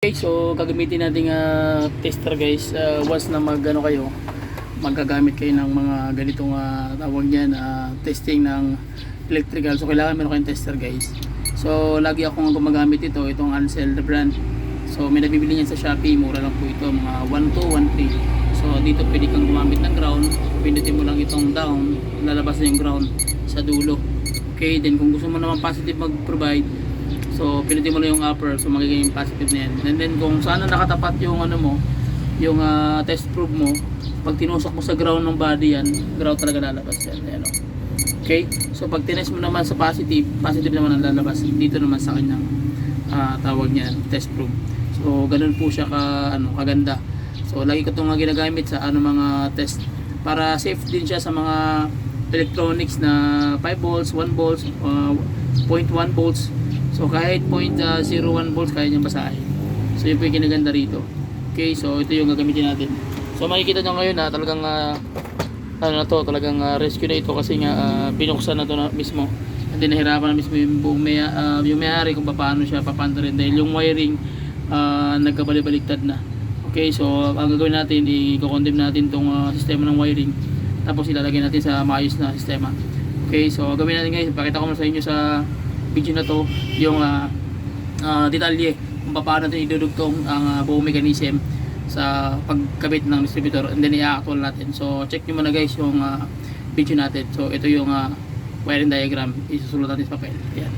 Okay, so gagamitin natin tester guys. Once na magagamit kayo ng mga ganitong tawag niyan, testing ng electrical, so kailangan meron kayong tester guys. So lagi akong gumagamit itong Ansel the brand. So may nabibili niyan sa Shopee, mura lang po ito, mga 12, 13. So dito pwede kang gumamit ng ground, pindutin mo lang itong down, lalabas na yung ground sa dulo. Okay, then kung gusto mo naman positive mag-provide, so pinutin mo na yung upper, so magiging positive na yan. And then kung saan nakatapat yung yung test probe mo, pag tinusok mo sa ground ng body yan, ground talaga lalabas yan. Ayan, okay, so pag tinest mo naman sa positive naman ang lalabas dito naman sa kanyang tawag niyan, test probe. So ganun po siya kaganda. So lagi ko itong ginagamit sa mga test para safe din siya sa mga electronics na 5 volts, 1 volts, 0.1 volts. So kahit 0.01 volts kaya niyang basahin. So yun po yung kinaganda rito. Okay, so ito yung gagamitin natin. So makikita nyo ngayon talagang talagang rescue na ito kasi nga binuksan na to na mismo. And then nahirapan na mismo yung buong yung may-ari kung paano siya papandarin dahil yung wiring nagkabali-baliktad na. Okay, so ang gagawin natin, i-condemn natin tong sistema ng wiring. Tapos ilalagay natin sa maayos na sistema. Okay, so gagawin natin guys, pakita ko muna sa inyo sa video na to yung detalye kung paano natin idudugtong ang buong mechanism sa pagkabit ng distributor, and then i-actual natin. So check nyo muna guys yung video natin. So ito yung wiring diagram, isusulat natin sa papel. Yan.